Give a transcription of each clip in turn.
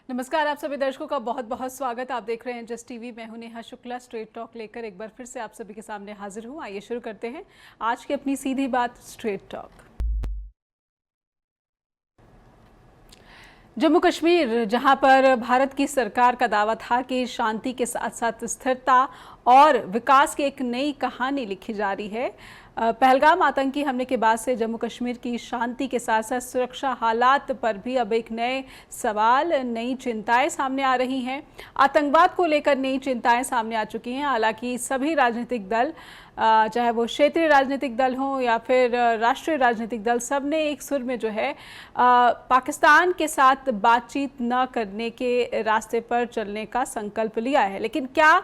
नमस्कार, आप सभी दर्शकों का बहुत बहुत स्वागत। आप देख रहे हैं जस्ट टीवी। मैं हूं नेहा शुक्ला। स्ट्रेट टॉक लेकर एक बार फिर से आप सभी के सामने हाजिर हूं। आइए शुरू करते हैं आज की अपनी सीधी बात स्ट्रेट टॉक। जम्मू कश्मीर, जहां पर भारत की सरकार का दावा था कि शांति के साथ साथ स्थिरता और विकास की एक नई कहानी लिखी जा रही है। पहलगाम आतंकी हमले के बाद से जम्मू कश्मीर की शांति के साथ साथ सुरक्षा हालात पर भी अब एक नए सवाल, नई चिंताएं सामने आ रही हैं। आतंकवाद को लेकर नई चिंताएं सामने आ चुकी हैं। हालांकि सभी राजनीतिक दल, चाहे वो क्षेत्रीय राजनीतिक दल हों या फिर राष्ट्रीय राजनीतिक दल, सब ने एक सुर में जो है पाकिस्तान के साथ बातचीत न करने के रास्ते पर चलने का संकल्प लिया है। लेकिन क्या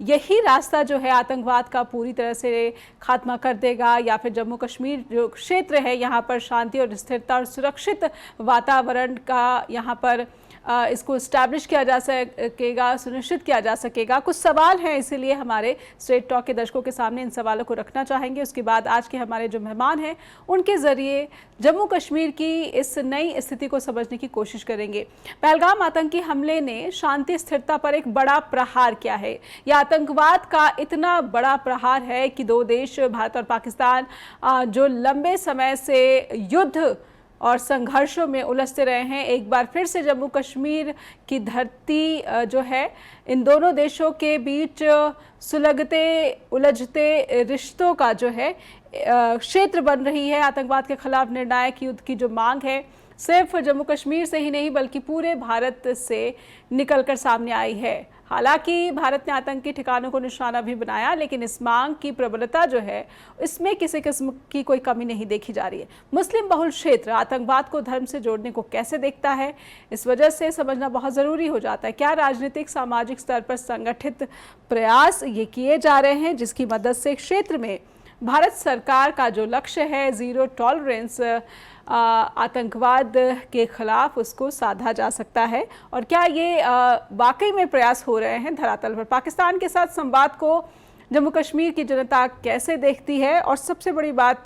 यही रास्ता जो है आतंकवाद का पूरी तरह से खात्मा कर देगा, या फिर जम्मू कश्मीर जो क्षेत्र है यहाँ पर शांति और स्थिरता और सुरक्षित वातावरण का यहाँ पर इसको इस्टेब्लिश किया जा सकेगा, सुनिश्चित किया जा सकेगा? कुछ सवाल हैं, इसीलिए हमारे स्ट्रेट टॉक के दर्शकों के सामने इन सवालों को रखना चाहेंगे। उसके बाद आज के हमारे जो मेहमान हैं उनके ज़रिए जम्मू कश्मीर की इस नई स्थिति को समझने की कोशिश करेंगे। पहलगाम आतंकी हमले ने शांति स्थिरता पर एक बड़ा प्रहार किया है। यह आतंकवाद का इतना बड़ा प्रहार है कि दो देश, भारत और पाकिस्तान, जो लंबे समय से युद्ध और संघर्षों में उलझते रहे हैं, एक बार फिर से जम्मू कश्मीर की धरती जो है इन दोनों देशों के बीच सुलगते उलझते रिश्तों का जो है क्षेत्र बन रही है। आतंकवाद के खिलाफ निर्णायक युद्ध की जो मांग है सिर्फ जम्मू कश्मीर से ही नहीं बल्कि पूरे भारत से निकलकर सामने आई है। हालांकि भारत ने आतंकी ठिकानों को निशाना भी बनाया, लेकिन इस मांग की प्रबलता जो है इसमें किसी किस्म की कोई कमी नहीं देखी जा रही है। मुस्लिम बहुल क्षेत्र आतंकवाद को धर्म से जोड़ने को कैसे देखता है, इस वजह से समझना बहुत ज़रूरी हो जाता है। क्या राजनीतिक सामाजिक स्तर पर संगठित प्रयास ये किए जा रहे हैं जिसकी मदद से क्षेत्र में भारत सरकार का जो लक्ष्य है ज़ीरो टॉलरेंस आतंकवाद के खिलाफ, उसको साधा जा सकता है? और क्या ये वाकई में प्रयास हो रहे हैं धरातल पर? पाकिस्तान के साथ संवाद को जम्मू कश्मीर की जनता कैसे देखती है? और सबसे बड़ी बात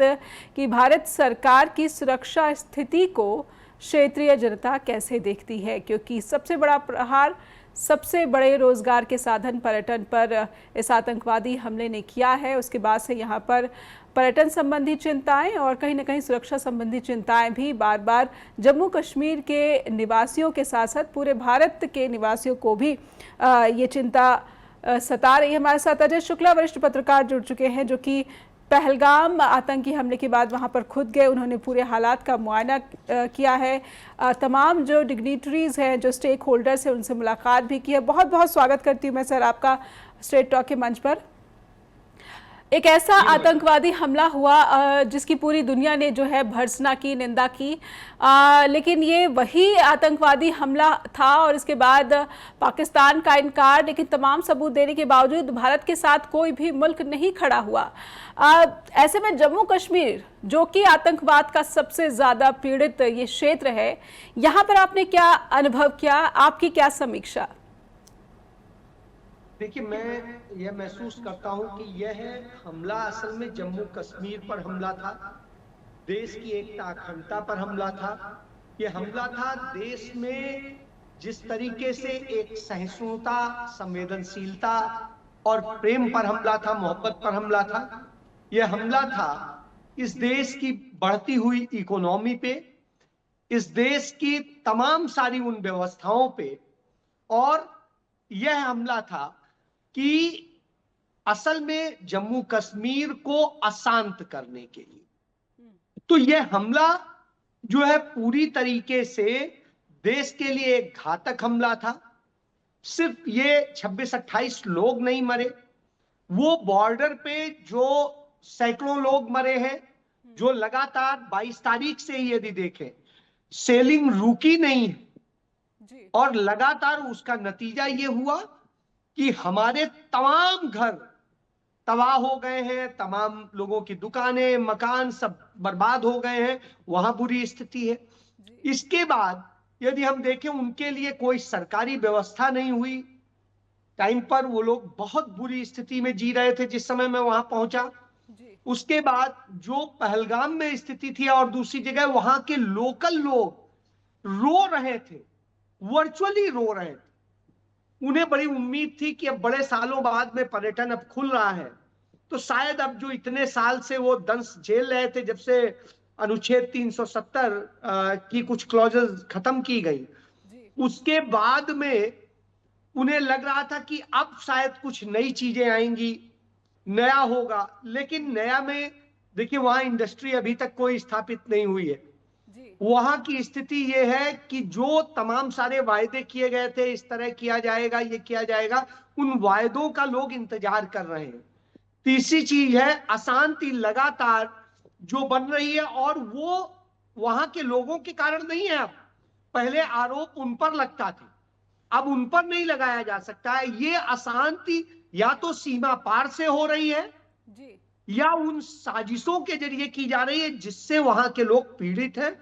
कि भारत सरकार की सुरक्षा स्थिति को क्षेत्रीय जनता कैसे देखती है? क्योंकि सबसे बड़ा प्रहार, सबसे बड़े रोजगार के साधन पर्यटन पर इस आतंकवादी हमले ने किया है। उसके बाद से यहाँ पर पर्यटन संबंधी चिंताएं और कहीं ना कहीं सुरक्षा संबंधी चिंताएं भी बार बार जम्मू कश्मीर के निवासियों के साथ साथ पूरे भारत के निवासियों को भी ये चिंता सता रही है। हमारे साथ अजय शुक्ला वरिष्ठ पत्रकार जुड़ चुके हैं, जो कि पहलगाम आतंकी हमले के बाद वहां पर खुद गए। उन्होंने पूरे हालात का मुआयना किया है, तमाम जो डिग्निटरीज हैं, जो स्टेक होल्डर्स हैं, उनसे मुलाकात भी की है। बहुत बहुत स्वागत करती हूँ मैं सर आपका स्ट्रेट टॉक के मंच पर। एक ऐसा आतंकवादी हमला हुआ जिसकी पूरी दुनिया ने जो है भर्त्सना की, निंदा की, लेकिन ये वही आतंकवादी हमला था और इसके बाद पाकिस्तान का इनकार, लेकिन तमाम सबूत देने के बावजूद भारत के साथ कोई भी मुल्क नहीं खड़ा हुआ। ऐसे में जम्मू कश्मीर, जो कि आतंकवाद का सबसे ज़्यादा पीड़ित ये क्षेत्र है, यहाँ पर आपने क्या अनुभव किया? आपकी क्या समीक्षा? देखिए, मैं यह महसूस करता हूं कि यह हमला असल में जम्मू कश्मीर पर हमला था, देश की एकता अखंडता पर हमला था। यह हमला था देश में जिस तरीके से एक सहिष्णुता, संवेदनशीलता और प्रेम पर हमला था, मोहब्बत पर हमला था। यह हमला था इस देश की बढ़ती हुई इकोनॉमी पे, इस देश की तमाम सारी उन व्यवस्थाओं पे, और यह हमला था कि असल में जम्मू कश्मीर को अशांत करने के लिए। तो यह हमला जो है पूरी तरीके से देश के लिए एक घातक हमला था। सिर्फ ये 26-28 लोग नहीं मरे, वो बॉर्डर पे जो सैकड़ों लोग मरे हैं, जो लगातार 22 तारीख से ही यदि देखें सेलिंग रुकी नहीं है, और लगातार उसका नतीजा ये हुआ कि हमारे तमाम घर तबाह हो गए हैं, तमाम लोगों की दुकानें, मकान सब बर्बाद हो गए हैं, वहां बुरी स्थिति है। इसके बाद यदि हम देखें, उनके लिए कोई सरकारी व्यवस्था नहीं हुई। टाइम पर वो लोग बहुत बुरी स्थिति में जी रहे थे जिस समय मैं वहां पहुंचा। उसके बाद जो पहलगाम में स्थिति थी और दूसरी जगह वहां के लोकल लोग रो रहे थे वर्चुअली रो रहे थे। उन्हें बड़ी उम्मीद थी कि अब बड़े सालों बाद में पर्यटन अब खुल रहा है, तो शायद अब जो इतने साल से वो दंश झेल रहे थे, जब से अनुच्छेद 370 की कुछ क्लॉजेस खत्म की गई, जी उसके बाद में उन्हें लग रहा था कि अब शायद कुछ नई चीजें आएंगी, नया होगा। लेकिन नया में देखिए, वहां इंडस्ट्री अभी तक कोई स्थापित नहीं हुई है। जी वहां की स्थिति यह है कि जो तमाम सारे वायदे किए गए थे, इस तरह किया जाएगा, ये किया जाएगा, उन वायदों का लोग इंतजार कर रहे हैं। तीसरी चीज है अशांति लगातार जो बन रही है, और वो वहां के लोगों के कारण नहीं है। अब पहले आरोप उन पर लगता था, अब उन पर नहीं लगाया जा सकता है। ये अशांति या तो सीमा पार से हो रही है, जी या उन साजिशों के जरिए की जा रही है जिससे वहां के लोग पीड़ित हैं,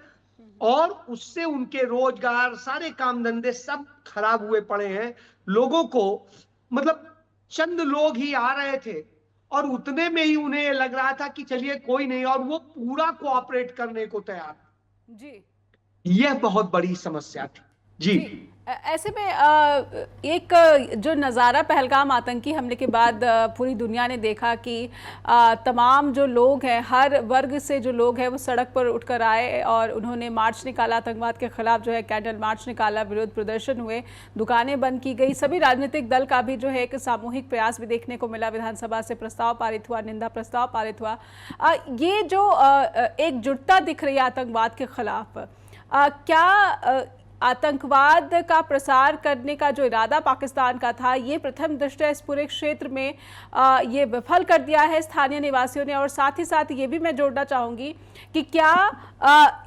और उससे उनके रोजगार, सारे काम धंधे सब खराब हुए पड़े हैं। लोगों को, मतलब चंद लोग ही आ रहे थे, और उतने में ही उन्हें लग रहा था कि चलिए कोई नहीं, और वो पूरा कोऑपरेट करने को तैयार। जी यह बहुत बड़ी समस्या थी। जी। जी ऐसे में एक जो नज़ारा पहलगाम आतंकी हमले के बाद पूरी दुनिया ने देखा कि तमाम जो लोग हैं, हर वर्ग से जो लोग हैं, वो सड़क पर उठकर आए और उन्होंने मार्च निकाला, आतंकवाद के खिलाफ जो है कैंडल मार्च निकाला, विरोध प्रदर्शन हुए, दुकानें बंद की गई। सभी राजनीतिक दल का भी जो है एक सामूहिक प्रयास भी देखने को मिला, विधानसभा से प्रस्ताव पारित हुआ, निंदा प्रस्ताव पारित हुआ। ये जो एकजुटता दिख रही है आतंकवाद के खिलाफ, क्या आतंकवाद का प्रसार करने का जो इरादा पाकिस्तान का था, ये प्रथम दृष्टया इस पूरे क्षेत्र में ये विफल कर दिया है स्थानीय निवासियों ने? और साथ ही साथ ये भी मैं जोड़ना चाहूँगी कि क्या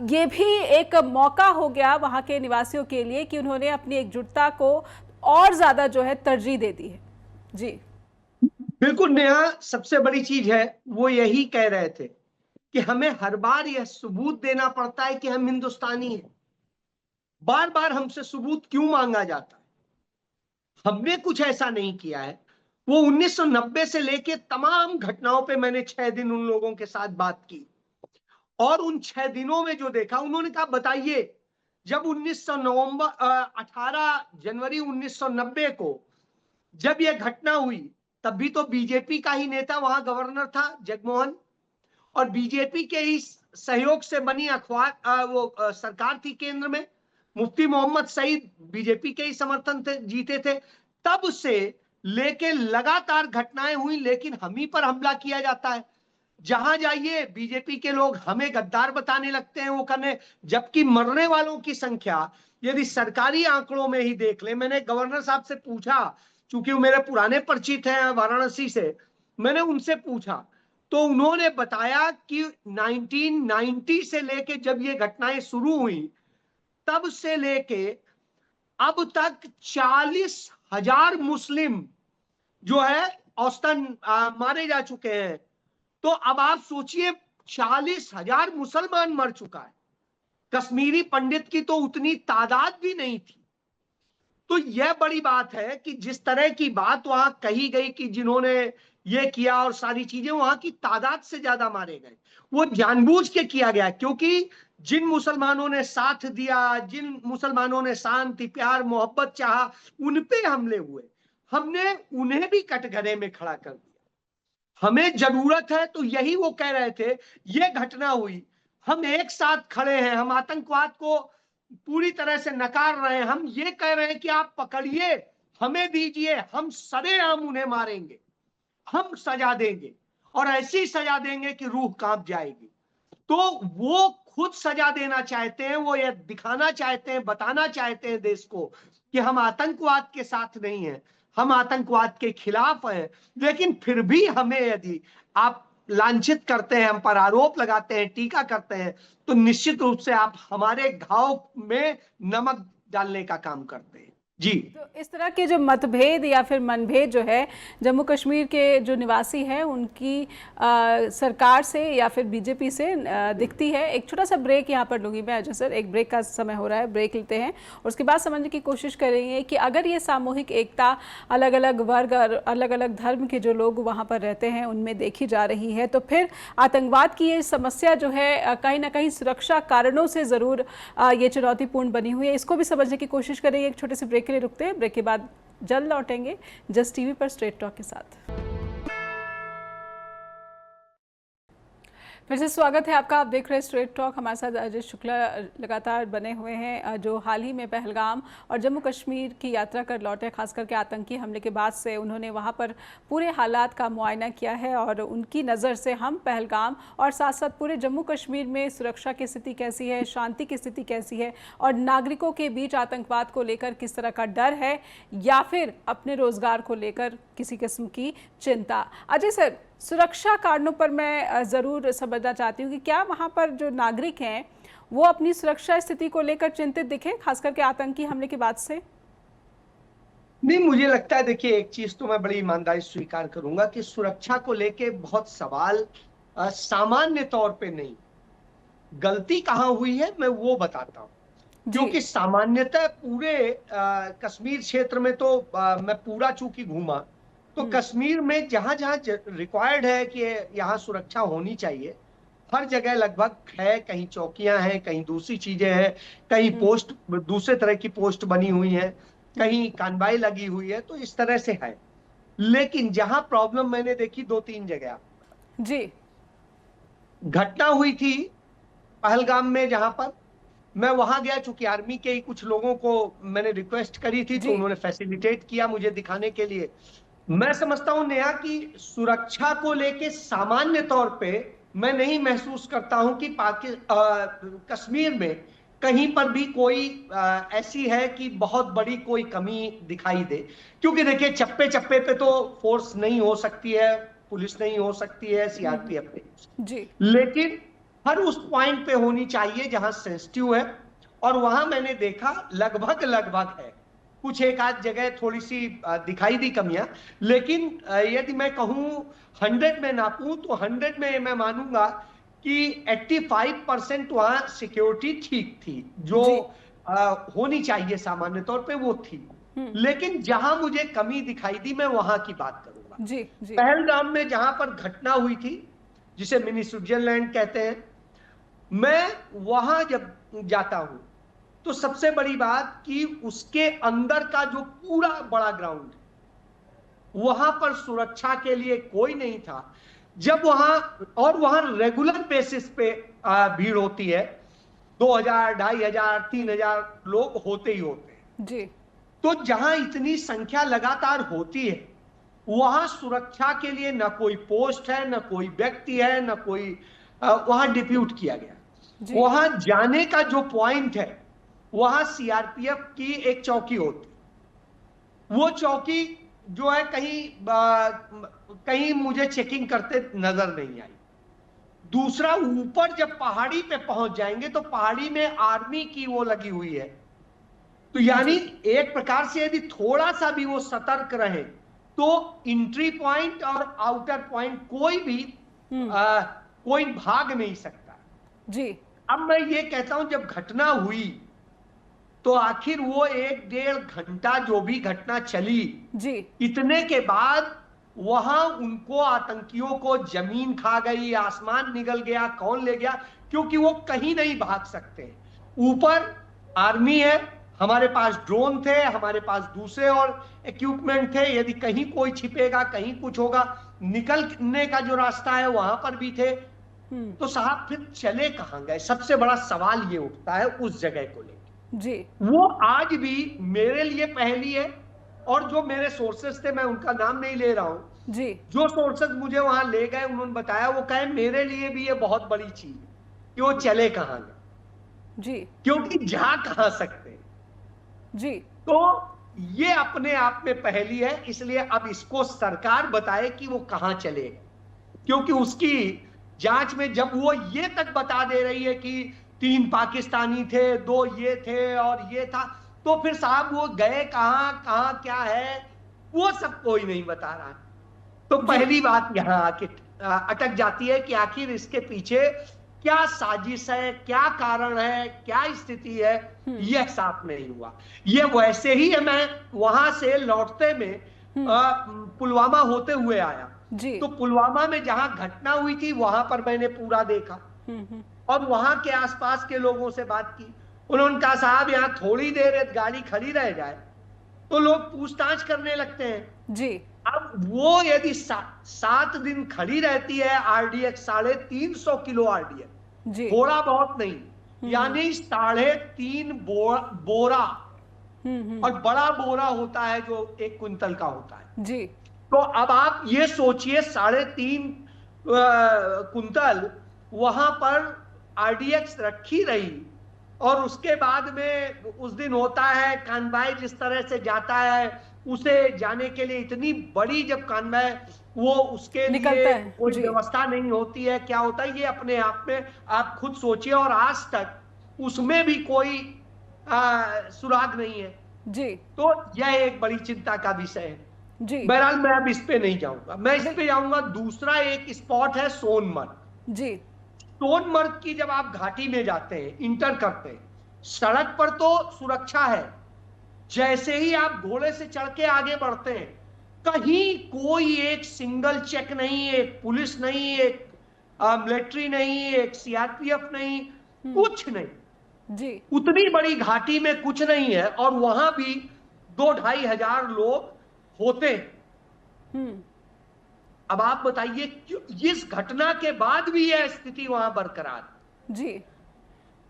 ये भी एक मौका हो गया वहाँ के निवासियों के लिए कि उन्होंने अपनी एकजुटता को और ज़्यादा जो है तरजीह दे दी है? जी बिल्कुल नेहा, सबसे बड़ी चीज है वो यही कह रहे थे कि हमें हर बार यह सबूत देना पड़ता है कि हम हिंदुस्तानी हैं। बार बार हमसे सबूत क्यों मांगा जाता है? हमने कुछ ऐसा नहीं किया है। वो 1990 से लेके तमाम घटनाओं पे मैंने 6 दिन उन लोगों के साथ बात की, और उन 6 दिनों में जो देखा, उन्होंने कहा बताइए, जब 18 जनवरी 1990 को जब यह घटना हुई, तब भी तो बीजेपी का ही नेता वहां गवर्नर था, जगमोहन, और बीजेपी के ही सहयोग से बनी अखबार सरकार थी केंद्र में। मुफ्ती मोहम्मद सईद बीजेपी के ही समर्थन थे, जीते थे। तब से लेके लगातार घटनाएं हुई, लेकिन हम ही पर हमला किया जाता है। जहां जाइए बीजेपी के लोग हमें गद्दार बताने लगते हैं, वो करने, जबकि मरने वालों की संख्या यदि सरकारी आंकड़ों में ही देख ले। मैंने गवर्नर साहब से पूछा, चूंकि वो मेरे पुराने परिचित हैं वाराणसी से, मैंने उनसे पूछा, तो उन्होंने बताया कि 1990 से लेके जब ये घटनाएं शुरू हुई, तब से लेके अब तक 40,000 मुस्लिम जो है औसतन मारे जा चुके हैं। तो अब आप सोचिए, 40,000 मुसलमान मर चुका है। कश्मीरी पंडित की तो उतनी तादाद भी नहीं थी। तो यह बड़ी बात है कि जिस तरह की बात वहां कही गई कि जिन्होंने ये किया और सारी चीजें, वहां की तादाद से ज्यादा मारे गए। वो जानबूझ के किया गया, क्योंकि जिन मुसलमानों ने साथ दिया, जिन मुसलमानों ने शांति, प्यार, मोहब्बत चाहा, उन पे हमले हुए। हमने उन्हें भी कटघरे में खड़ा कर दिया। हमें जरूरत है, तो यही वो कह रहे थे, ये घटना हुई, हम एक साथ खड़े हैं, हम आतंकवाद को पूरी तरह से नकार रहे हैं। हम ये कह रहे हैं कि आप पकड़िए, हमें दीजिए, हम सरेआम उन्हें मारेंगे, हम सजा देंगे, और ऐसी सजा देंगे कि रूह कांप जाएगी। तो वो खुद सजा देना चाहते हैं, वो ये दिखाना चाहते हैं, बताना चाहते हैं देश को कि हम आतंकवाद के साथ नहीं हैं, हम आतंकवाद के खिलाफ हैं। लेकिन फिर भी हमें यदि आप लांछित करते हैं, हम पर आरोप लगाते हैं, टीका करते हैं, तो निश्चित रूप से आप हमारे घाव में नमक डालने का काम करते हैं। जी। तो इस तरह के जो मतभेद या फिर मनभेद जो है जम्मू कश्मीर के जो निवासी हैं उनकी सरकार से या फिर बीजेपी से दिखती है। एक छोटा सा ब्रेक यहाँ पर लूँगी मैं अजय सर, एक ब्रेक का समय हो रहा है, ब्रेक लेते हैं और उसके बाद समझने की कोशिश करेंगे कि अगर ये सामूहिक एकता अलग अलग वर्ग और अलग अलग धर्म के जो लोग वहाँ पर रहते हैं उनमें देखी जा रही है, तो फिर आतंकवाद की ये समस्या जो है कहीं ना कहीं सुरक्षा कारणों से ज़रूर ये चुनौतीपूर्ण बनी हुई है। इसको भी समझने की कोशिश करेंगे। एक छोटे से ब्रेक के लिए रुकते हैं, ब्रेक के बाद जल्द लौटेंगे जस्ट टीवी पर स्ट्रेट टॉक के साथ। फिर से स्वागत है आपका। आप देख रहे हैं स्ट्रेट टॉक। हमारे साथ अजय शुक्ला लगातार बने हुए हैं, जो हाल ही में पहलगाम और जम्मू कश्मीर की यात्रा कर लौटे। खास करके आतंकी हमले के बाद से उन्होंने वहां पर पूरे हालात का मुआयना किया है और उनकी नज़र से हम पहलगाम और साथ साथ पूरे जम्मू कश्मीर में सुरक्षा की स्थिति कैसी है, शांति की स्थिति कैसी है और नागरिकों के बीच आतंकवाद को लेकर किस तरह का डर है या फिर अपने रोजगार को लेकर किसी किस्म की चिंता। अजय सर, सुरक्षा कारणों पर मैं ज़रूर समझना चाहती हूँ कि क्या वहाँ पर जो नागरिक हैं वो अपनी सुरक्षा स्थिति को लेकर चिंतित दिखे, खास करके आतंकी हमले के बाद से? नहीं, मुझे लगता है, देखिए, एक चीज तो मैं बड़ी ईमानदारी से स्वीकार करूंगा कि सुरक्षा को लेके बहुत सवाल सामान्य तौर पे नहीं, गलती कहाँ हुई है मैं वो बताता हूँ। क्योंकि सामान्यतः पूरे कश्मीर क्षेत्र में तो मैं पूरा चूंकि घूमा, तो कश्मीर में जहां जहां रिक्वायर्ड है कि यहाँ सुरक्षा होनी चाहिए, हर जगह लगभग है। कहीं चौकियां हैं, कहीं दूसरी चीजें हैं, कहीं पोस्ट दूसरे तरह की पोस्ट बनी हुई है, कहीं कानवाई लगी हुई है, तो इस तरह से है। लेकिन जहां प्रॉब्लम मैंने देखी 2-3 जगह जी, घटना हुई थी पहलगाम में, जहां पर मैं वहां गया, चूंकि आर्मी के ही कुछ लोगों को मैंने रिक्वेस्ट करी थी तो उन्होंने फैसिलिटेट किया मुझे दिखाने के लिए। मैं समझता हूं नेहा कि सुरक्षा को लेके सामान्य तौर पे मैं नहीं महसूस करता हूं कि कश्मीर में कहीं पर भी कोई ऐसी है कि बहुत बड़ी कोई कमी दिखाई दे। क्योंकि देखिए, चप्पे चप्पे पे तो फोर्स नहीं हो सकती है, पुलिस नहीं हो सकती है, सीआरपीएफ नहीं, जी, लेकिन हर उस पॉइंट पे होनी चाहिए जहां सेंसिटिव है। और वहां मैंने देखा लगभग लगभग है, कुछ एक आध जगह थोड़ी सी दिखाई दी कमियां, लेकिन यदि मैं कहूं 100 में नापूं तो 100 में मैं मानूंगा कि 85% वहां सिक्योरिटी ठीक थी, जो होनी चाहिए सामान्य तौर पे वो थी। लेकिन जहां मुझे कमी दिखाई दी मैं वहां की बात करूंगा। जी, जी। पहलगाम में जहां पर घटना हुई थी, जिसे मिनी स्विट्जरलैंड कहते हैं, मैं वहां जब जाता हूं तो सबसे बड़ी बात कि उसके अंदर का जो पूरा बड़ा ग्राउंड, वहां पर सुरक्षा के लिए कोई नहीं था। जब वहां रेगुलर बेसिस पे भीड़ होती है, 2000, 2500, 3000 लोग होते ही होते हैं। जी, तो जहां इतनी संख्या लगातार होती है, वहां सुरक्षा के लिए न कोई पोस्ट है, न कोई व्यक्ति है, न कोई वहां डिप्यूट किया गया। वहां जाने का जो पॉइंट है, वहां सीआरपीएफ की एक चौकी होती, वो चौकी जो है कहीं मुझे चेकिंग करते नजर नहीं आई। दूसरा, ऊपर जब पहाड़ी पे पहुंच जाएंगे तो पहाड़ी में आर्मी की वो लगी हुई है, तो यानी एक प्रकार से यदि थोड़ा सा भी वो सतर्क रहे तो इंट्री पॉइंट और आउटर पॉइंट कोई भाग नहीं सकता। जी। अब मैं ये कहता हूं, जब घटना हुई तो आखिर वो 1-1.5 घंटा जो भी घटना चली, जी, इतने के बाद वहां उनको, आतंकियों को जमीन खा गई, आसमान निगल गया, कौन ले गया, क्योंकि वो कहीं नहीं भाग सकते। ऊपर आर्मी है, हमारे पास ड्रोन थे, हमारे पास दूसरे और इक्विपमेंट थे, यदि कहीं कोई छिपेगा, कहीं कुछ होगा, निकलने का जो रास्ता है वहां पर भी थे। तो साहब फिर चले कहां गए? सबसे बड़ा सवाल ये उठता है उस जगह को लेकर। जी, वो आज भी मेरे लिए पहेली है। और जो मेरे सोर्सेस थे, मैं उनका नाम नहीं ले रहा हूं, जी, जो सोर्सेस मुझे वहां ले गए, उन्होंने बताया, वो कहे मेरे लिए भी ये बहुत बड़ी चीज है कि वो चले कहां गए, जी, क्योंकि जा कहां सकते, जी। तो ये अपने आप में पहेली है, इसलिए अब इसको सरकार बताए कि वो कहां चले, क्योंकि उसकी जांच में जब वो ये तक बता दे रही है कि 3 पाकिस्तानी थे, 2 ये थे और ये था, तो फिर साहब वो गए कहाँ, कहाँ क्या है, वो सब कोई नहीं बता रहा। तो जी पहली बात यहां आके अटक जाती है कि आखिर इसके पीछे क्या साजिश है, क्या कारण है, क्या स्थिति है, यह साफ नहीं हुआ। ये वैसे ही है, मैं वहां से लौटते में पुलवामा होते हुए आया, जी तो पुलवामा में जहां घटना हुई थी वहां पर मैंने पूरा देखा और वहां के आसपास के लोगों से बात की। उन्होंने कहा साहब यहाँ थोड़ी देर गाड़ी खड़ी रह जाए तो लोग पूछताछ करने लगते हैं। जी अब वो यदि 7 दिन खड़ी रहती है आरडीएक्स 350 किलो आरडीएक्स, जी थोड़ा बहुत नहीं, यानी 3.5 बोरा, और बड़ा बोरा होता है जो 1 क्विंटल का होता है। जी तो अब आप ये सोचिए 3.5 कुंतल वहां पर आरडीएक्स रखी रही, और उसके बाद में उस दिन होता है कानवाई जिस तरह से जाता है, उसे जाने के लिए इतनी बड़ी जब कानवाई, वो उसके निकलता लिए है। कोई जी व्यवस्था नहीं होती है, क्या होता है ये अपने आप में आप खुद सोचिए, और आज तक उसमें भी कोई सुराग नहीं है। जी तो यह एक बड़ी चिंता का विषय है। जी बहरहाल मैं अब इस पे नहीं जाऊंगा, मैं इस बिल- पे जाऊंगा। दूसरा एक स्पॉट है सोनमर्ग। जी सोनमर्ग की जब आप घाटी में जाते हैं, इंटर करते हैं, सड़क पर तो सुरक्षा है, जैसे ही आप घोड़े से चढ़ के आगे बढ़ते हैं, कहीं कोई एक सिंगल चेक नहीं, एक पुलिस नहीं, एक मिलिट्री नहीं, एक सीआरपीएफ नहीं, कुछ नहीं। जी उतनी बड़ी घाटी में कुछ नहीं है, और वहां भी 2-2.5 हजार लोग होते हैं। अब आप बताइए इस घटना के बाद भी यह स्थिति वहां बरकरार, जी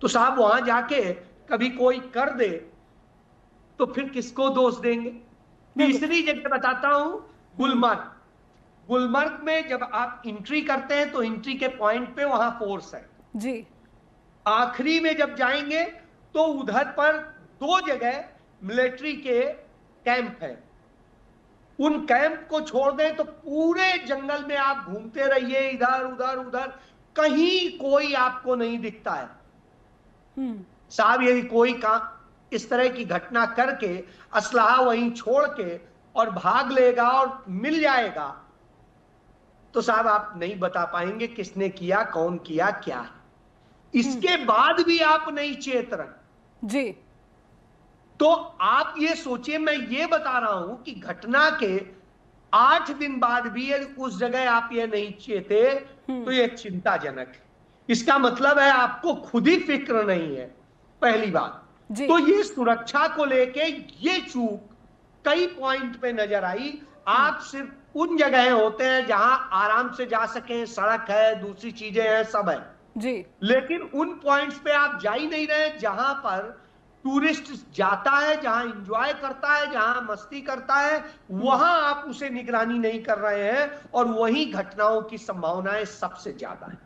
तो साहब वहां जाके कभी कोई कर दे तो फिर किसको दोष देंगे। बिल्कुल तीसरी जगह बताता हूं, गुलमर्ग। गुलमर्ग में जब आप एंट्री करते हैं तो एंट्री के पॉइंट पे वहां फोर्स है। जी आखिरी में जब जाएंगे तो उधर पर 2 जगह मिलिट्री के कैंप है। उन कैंप को छोड़ दें तो पूरे जंगल में आप घूमते रहिए, इधर उधर उधर, कहीं कोई आपको नहीं दिखता है। साहब यदि कोई काम इस तरह की घटना करके असलहा वहीं छोड़ के और भाग लेगा और मिल जाएगा, तो साहब आप नहीं बता पाएंगे किसने किया, कौन किया, क्या है। इसके बाद भी आप नहीं चेत रहे जी तो आप ये सोचिए, मैं ये बता रहा हूं कि घटना के 8 दिन बाद भी यदि उस जगह आप ये नहीं चेते तो ये चिंताजनक है। इसका मतलब है आपको खुद ही फिक्र नहीं है, पहली बात। जी तो ये सुरक्षा को लेके ये चूक कई पॉइंट पे नजर आई। आप सिर्फ उन जगह होते हैं जहां आराम से जा सकें, सड़क है, दूसरी चीजें हैं, सब है, जी लेकिन उन पॉइंट्स पे आप जा ही नहीं रहे जहां पर टूरिस्ट जाता है, जहां एंजॉय करता है, जहां मस्ती करता है, वहां आप उसे निगरानी नहीं कर रहे हैं, और वही घटनाओं की संभावनाएं सबसे ज्यादा है।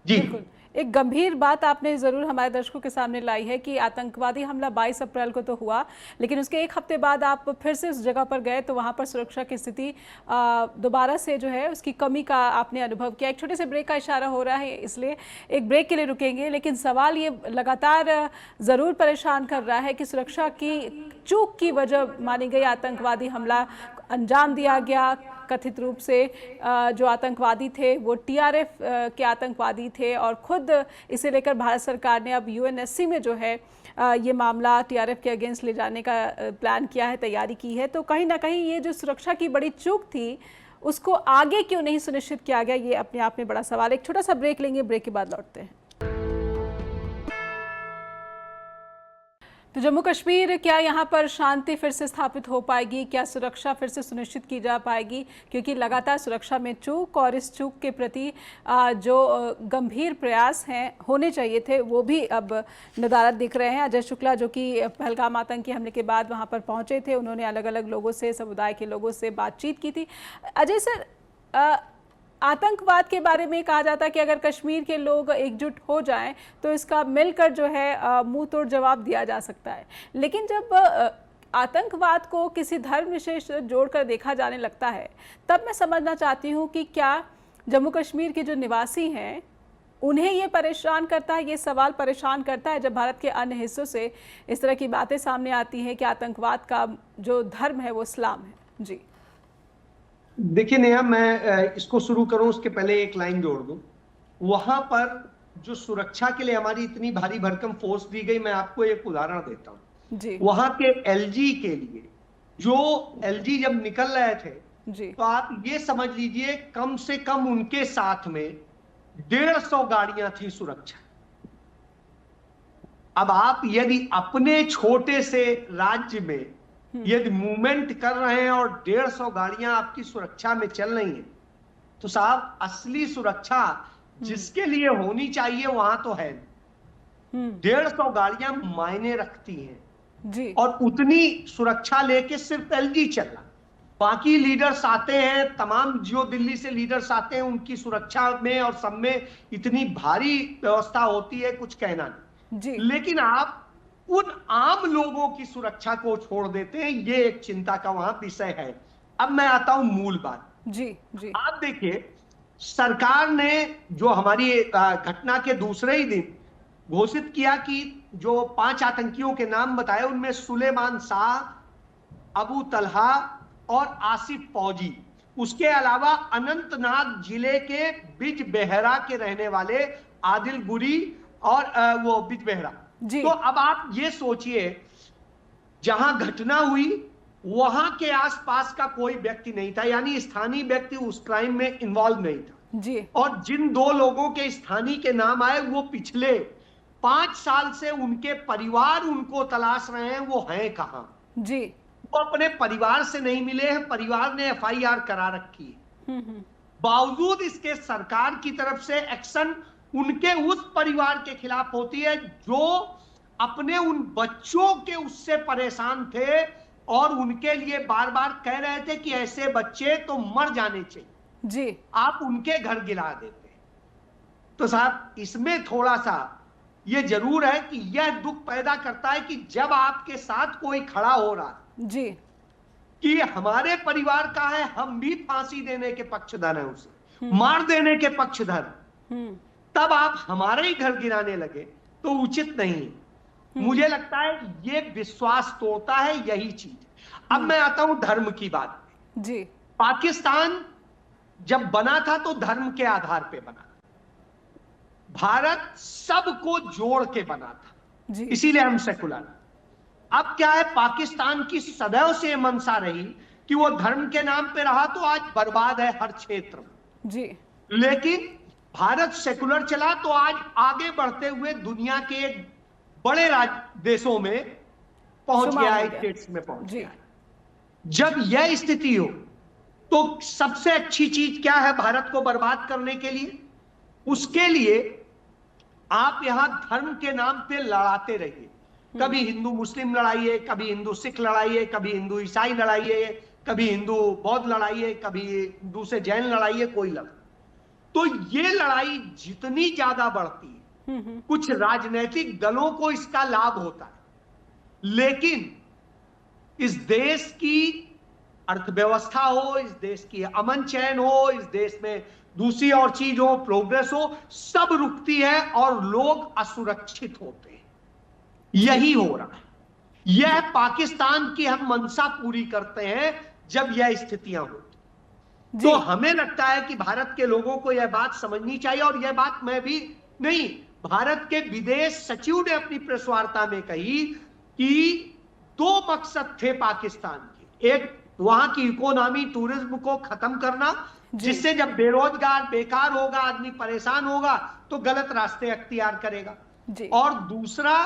जी बिल्कुल एक गंभीर बात आपने ज़रूर हमारे दर्शकों के सामने लाई है कि आतंकवादी हमला 22 अप्रैल को तो हुआ, लेकिन उसके एक हफ्ते बाद आप फिर से उस जगह पर गए तो वहाँ पर सुरक्षा की स्थिति दोबारा से जो है उसकी कमी का आपने अनुभव किया। एक छोटे से ब्रेक का इशारा हो रहा है, इसलिए एक ब्रेक के लिए रुकेंगे, लेकिन सवाल ये लगातार ज़रूर परेशान कर रहा है कि सुरक्षा की चूक की वजह मानी गई आतंकवादी हमला अंजाम दिया गया। कथित रूप से जो आतंकवादी थे वो टीआरएफ के आतंकवादी थे, और खुद इसे लेकर भारत सरकार ने अब यूएनएससी में जो है ये मामला टीआरएफ के अगेंस्ट ले जाने का प्लान किया है, तैयारी की है। तो कहीं ना कहीं ये जो सुरक्षा की बड़ी चूक थी उसको आगे क्यों नहीं सुनिश्चित किया गया, ये अपने आप में बड़ा सवाल है। एक छोटा सा ब्रेक लेंगे, ब्रेक के बाद लौटते हैं। तो जम्मू कश्मीर, क्या यहाँ पर शांति फिर से स्थापित हो पाएगी, क्या सुरक्षा फिर से सुनिश्चित की जा पाएगी? क्योंकि लगातार सुरक्षा में चूक और इस चूक के प्रति जो गंभीर प्रयास हैं होने चाहिए थे वो भी अब नदारद दिख रहे हैं। अजय शुक्ला जो कि पहलगाम आतंकी हमले के बाद वहाँ पर पहुँचे थे, उन्होंने अलग अलग लोगों से, समुदाय के लोगों से बातचीत की थी। अजय सर, आतंकवाद के बारे में कहा जाता है कि अगर कश्मीर के लोग एकजुट हो जाएं तो इसका मिलकर जो है मुंह तोड़ जवाब दिया जा सकता है, लेकिन जब आतंकवाद को किसी धर्म विशेष से जोड़कर देखा जाने लगता है तब मैं समझना चाहती हूं कि क्या जम्मू कश्मीर के जो निवासी हैं उन्हें ये परेशान करता है, ये सवाल परेशान करता है जब भारत के अन्य हिस्सों से इस तरह की बातें सामने आती हैं कि आतंकवाद का जो धर्म है वो इस्लाम है। जी देखिए नेहा, मैं इसको शुरू करूं उसके पहले एक लाइन जोड़ दूं। वहां पर जो सुरक्षा के लिए हमारी इतनी भारी भरकम फोर्स दी गई, मैं आपको एक उदाहरण देता हूं। जी वहां के एलजी के लिए, जो एलजी जब निकल रहे थे, जी तो आप ये समझ लीजिए कम से कम उनके साथ में 150 गाड़ियां थी सुरक्षा। अब आप यदि अपने छोटे से राज्य में यदि मूवमेंट कर रहे हैं और 150 गाड़ियां आपकी सुरक्षा में चल रही हैं, तो साहब असली सुरक्षा जिसके लिए होनी चाहिए वहां तो है। 150 गाड़ियां मायने रखती हैं जी और उतनी सुरक्षा लेके सिर्फ एलजी चल रहा। बाकी लीडर्स आते हैं, तमाम जो दिल्ली से लीडर्स आते हैं, उनकी सुरक्षा में और सब में इतनी भारी व्यवस्था होती है, कुछ कहना नहीं। जी लेकिन आप उन आम लोगों की सुरक्षा को छोड़ देते हैं, ये एक चिंता का वहां विषय है। अब मैं आता हूं मूल बात। जी जी आप देखिए, सरकार ने जो हमारी घटना के दूसरे ही दिन घोषित किया कि जो 5 आतंकियों के नाम बताए, उनमें सुलेमान शाह, अबू तलहा और आसिफ फौजी, उसके अलावा अनंतनाग जिले के बिजबेहरा के रहने वाले आदिल गुरी और वो बिजबेहरा। जी तो अब आप ये सोचिए, जहां घटना हुई वहां के आसपास का कोई व्यक्ति नहीं था, यानी स्थानीय व्यक्ति उस क्राइम में इन्वॉल्व नहीं था। जी और जिन 2 लोगों के स्थानीय के नाम आए, वो पिछले 5 साल से उनके परिवार उनको तलाश रहे हैं, वो हैं कहां। जी वो अपने परिवार से नहीं मिले हैं, परिवार ने एफआईआर करा रखी है। बावजूद इसके सरकार की तरफ से एक्शन उनके उस परिवार के खिलाफ होती है जो अपने उन बच्चों के उससे परेशान थे और उनके लिए बार बार कह रहे थे कि ऐसे बच्चे तो मर जाने चाहिए, जी आप उनके घर गिरा देते। तो साहब इसमें थोड़ा सा ये जरूर है कि यह दुख पैदा करता है कि जब आपके साथ कोई खड़ा हो रहा है जी कि हमारे परिवार का है, हम भी फांसी देने के पक्षधर हैं, उसे मार देने के पक्षधर, तब आप हमारे ही घर गिराने लगे तो उचित नहीं। मुझे लगता है ये विश्वास तोड़ता है यही चीज। अब मैं आता हूं धर्म की बात पे। जी पाकिस्तान जब बना था तो धर्म के आधार पे बना था। भारत सबको जोड़ के बना था, जी इसीलिए हम सेकुलर। अब क्या है, पाकिस्तान की सदैव से मंशा रही कि वो धर्म के नाम पे रहा तो आज बर्बाद है हर क्षेत्र में। जी लेकिन भारत सेकुलर चला तो आज आगे बढ़ते हुए दुनिया के एक बड़े देशों में पहुंच गया है, स्टेट्स में पहुंच गया है। जब यह स्थिति हो तो सबसे अच्छी चीज क्या है भारत को बर्बाद करने के लिए? उसके लिए आप यहां धर्म के नाम पे लड़ाते रहिए। कभी हिंदू मुस्लिम लड़ाइए, कभी हिंदू सिख लड़ाइए, कभी हिंदू ईसाई लड़ाइए, कभी हिंदू बौद्ध लड़ाइए, कभी हिंदू से जैन लड़ाइए, कोई लड़। तो ये लड़ाई जितनी ज्यादा बढ़ती है, कुछ राजनीतिक दलों को इसका लाभ होता है, लेकिन इस देश की अर्थव्यवस्था हो, इस देश की अमन चैन हो, इस देश में दूसरी और चीज हो, प्रोग्रेस हो, सब रुकती है और लोग असुरक्षित होते हैं। यही हो रहा है। यह पाकिस्तान की हम मंशा पूरी करते हैं जब यह स्थितियां होती। तो हमें लगता है कि भारत के लोगों को यह बात समझनी चाहिए, और यह बात मैं भी नहीं, भारत के विदेश सचिव ने अपनी प्रेस वार्ता में कही कि 2 मकसद थे पाकिस्तान के। एक, वहां की इकोनॉमी टूरिज्म को खत्म करना, जिससे जब बेरोजगार बेकार होगा, आदमी परेशान होगा तो गलत रास्ते अख्तियार करेगा। और दूसरा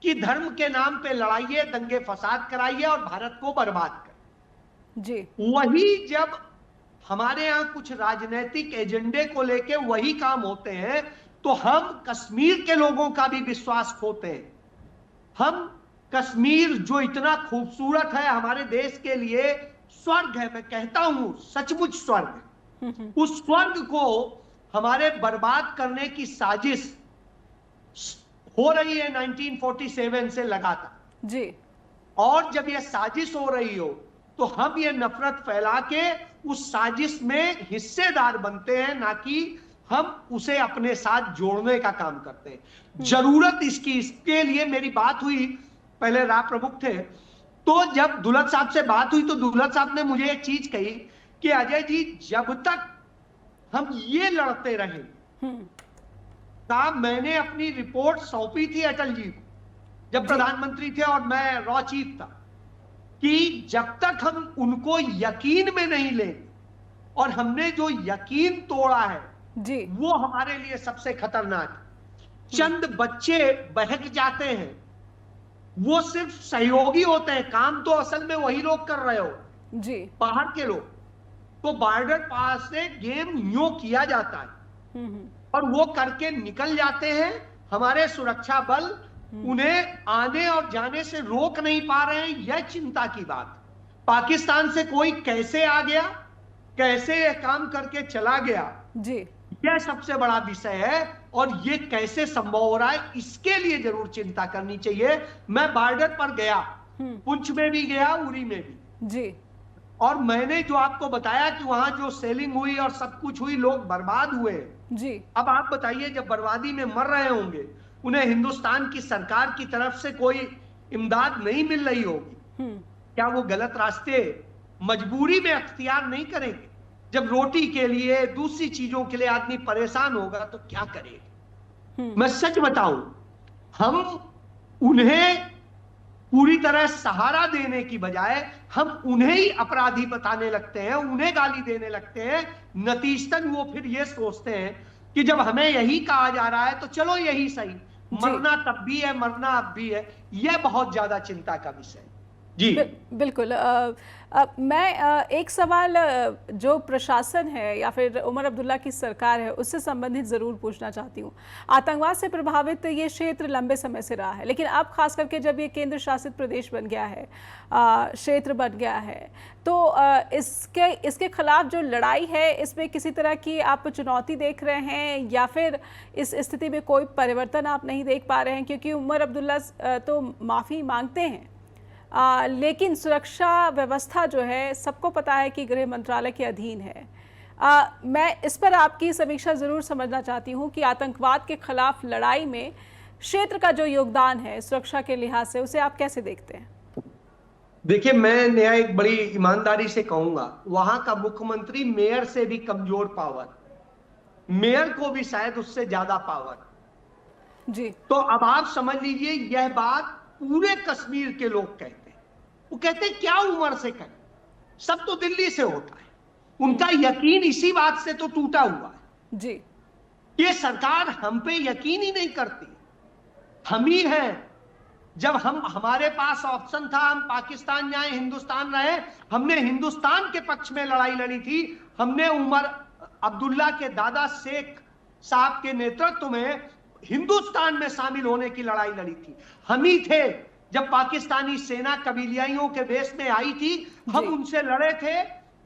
कि धर्म के नाम पे लड़ाइए, दंगे फसाद कराइए और भारत को बर्बाद करें। जी वही जब हमारे यहां कुछ राजनीतिक एजेंडे को लेके वही काम होते हैं तो हम कश्मीर के लोगों का भी विश्वास खोते हैं। हम कश्मीर जो इतना खूबसूरत है, हमारे देश के लिए स्वर्ग है, मैं कहता हूं सचमुच स्वर्ग, उस स्वर्ग को हमारे बर्बाद करने की साजिश हो रही है 1947 से लगातार जी। और जब यह साजिश हो रही हो तो हम ये नफरत फैला के उस साजिश में हिस्सेदार बनते हैं, ना कि हम उसे अपने साथ जोड़ने का काम करते हैं। जरूरत इसकी, इसके लिए मेरी बात हुई, पहले राव प्रमुख थे, तो जब दुलत साहब से बात हुई तो दुलत साहब ने मुझे एक चीज कही कि अजय जी, जब तक हम ये लड़ते रहे, साहब मैंने अपनी रिपोर्ट सौंपी थी अटल जी को जब प्रधानमंत्री थे और मैं रॉ चीफ था, कि जब तक हम उनको यकीन में नहीं लेंगे, और हमने जो यकीन तोड़ा है जी, वो हमारे लिए सबसे खतरनाक है। चंद बच्चे बहक जाते हैं, वो सिर्फ सहयोगी होते हैं, काम तो असल में वही लोग कर रहे हो जी, बाहर के लोग। तो बॉर्डर पार से गेम यूं किया जाता है और वो करके निकल जाते हैं। हमारे सुरक्षा बल उन्हें आने और जाने से रोक नहीं पा रहे हैं, यह चिंता की बात। पाकिस्तान से कोई कैसे आ गया, कैसे यह काम करके चला गया, जी, यह सबसे बड़ा विषय है, और ये कैसे संभव हो रहा है, इसके लिए जरूर चिंता करनी चाहिए। मैं बॉर्डर पर गया, पुंछ में भी गया, उरी में भी जी, और मैंने जो आपको बताया कि वहां जो सेलिंग हुई और सब कुछ हुई, लोग बर्बाद हुए जी। अब आप बताइए, जब बर्बादी में मर रहे होंगे, उन्हें हिंदुस्तान की सरकार की तरफ से कोई इमदाद नहीं मिल रही होगी, क्या वो गलत रास्ते मजबूरी में अख्तियार नहीं करेंगे? जब रोटी के लिए, दूसरी चीजों के लिए आदमी परेशान होगा तो क्या करेगा? मैं सच बताऊं, हम उन्हें पूरी तरह सहारा देने की बजाय हम उन्हें ही अपराधी बताने लगते हैं, उन्हें गाली देने लगते हैं। नतीजतन वो फिर ये सोचते हैं कि जब हमें यही कहा जा रहा है तो चलो यही सही, मरना तब भी है, मरना अब भी है। यह बहुत ज्यादा चिंता का विषय है। जी बिल्कुल। मैं एक सवाल जो प्रशासन है या फिर उमर अब्दुल्ला की सरकार है उससे संबंधित ज़रूर पूछना चाहती हूँ। आतंकवाद से प्रभावित ये क्षेत्र लंबे समय से रहा है, लेकिन अब खास करके जब ये केंद्र शासित प्रदेश बन गया है, क्षेत्र बन गया है, तो इसके खिलाफ जो लड़ाई है, इसमें किसी तरह की आप चुनौती देख रहे हैं या फिर इस स्थिति में कोई परिवर्तन आप नहीं देख पा रहे हैं? क्योंकि उमर अब्दुल्ला तो माफ़ी मांगते हैं, लेकिन सुरक्षा व्यवस्था जो है सबको पता है कि गृह मंत्रालय के अधीन है। मैं इस पर आपकी समीक्षा ज़रूर समझना चाहती हूँ कि आतंकवाद के खिलाफ लड़ाई में क्षेत्र का जो योगदान है सुरक्षा के लिहाज से, उसे आप कैसे देखते हैं? देखिए, मैं नया एक बड़ी ईमानदारी से कहूंगा, वहां का मुख्यमंत्री मेयर से भी कमजोर पावर, मेयर को भी शायद उससे ज्यादा पावर। जी। तो अब आप समझ लीजिए, यह बात पूरे कश्मीर के लोग कहते हैं। वो कहते हैं क्या उम्र से कहें, सब तो दिल्ली से होता है। उनका यकीन इसी बात से तो टूटा हुआ है जी। ये सरकार हम पे यकीन ही नहीं करती। हम ही हैं, जब हमारे पास ऑप्शन था, हम पाकिस्तान जाए, हिंदुस्तान रहे, हमने हिंदुस्तान के पक्ष में लड़ाई लड़ी थी। हमने उमर अब्दुल्ला के दादा शेख साहब के नेतृत्व में हिंदुस्तान में शामिल होने की लड़ाई लड़ी थी। हम ही थे जब पाकिस्तानी सेना कबीलियाइयों के देश में आई थी, हम उनसे लड़े थे,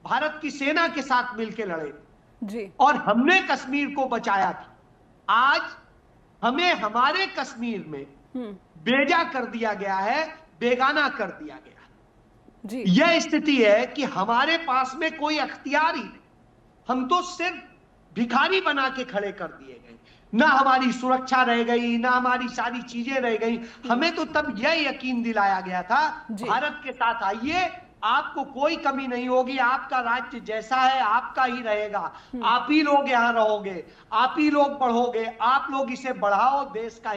भारत की सेना के साथ मिलकर लड़े जी, और और हमने कश्मीर को बचाया था। आज हमें हमारे कश्मीर में बेजा कर दिया गया है, बेगाना कर दिया गया जी। यह स्थिति है कि हमारे पास में कोई अख्तियार ही नहीं। हम तो सिर्फ भिखारी बना के खड़े कर दिए गए, ना हमारी सुरक्षा रह गई, ना हमारी सारी चीजें रह गई। हमें तो तब यह यकीन दिलाया गया था, भारत के साथ आइए, आपको कोई कमी नहीं होगी, आपका राज्य जैसा है आपका ही रहेगा, आप ही लोग यहां रहोगे, आप ही लोग बढ़ोगे, आप लोग इसे बढ़ाओ, देश का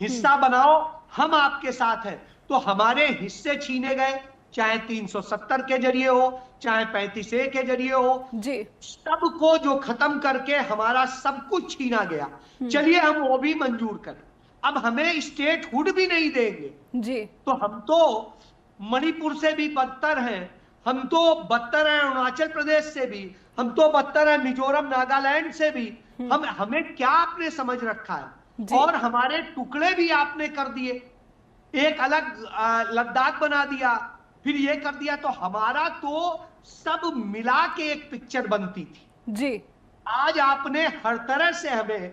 हिस्सा बनाओ, हम आपके साथ हैं। तो हमारे हिस्से छीने गए, चाहे 370 के जरिए हो, चाहे 35A के जरिए हो जी, सबको जो खत्म करके हमारा सब कुछ छीना गया। चलिए हम वो भी मंजूर करें, अब हमें स्टेट हुड भी नहीं देंगे जी। तो हम तो मणिपुर से भी बदतर हैं, हम तो बदतर हैं अरुणाचल प्रदेश से भी, हम तो बदतर हैं मिजोरम नागालैंड से भी। हमें क्या आपने समझ रखा है? और हमारे टुकड़े भी आपने कर दिए, एक अलग लद्दाख बना दिया, फिर ये कर दिया, तो हमारा तो सब मिला के एक पिक्चर बनती थी जी। आज आपने हर तरह से हमें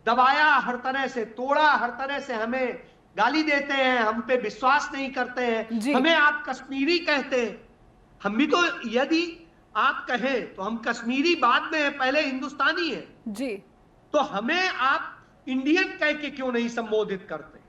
दबाया, हर तरह से तोड़ा, हर तरह से हमें गाली देते हैं, हम पे विश्वास नहीं करते हैं, हमें आप कश्मीरी कहते हैं। हम भी तो, यदि आप कहें तो हम कश्मीरी बाद में है, पहले हिंदुस्तानी है जी। तो हमें आप इंडियन कह के क्यों नहीं संबोधित करते?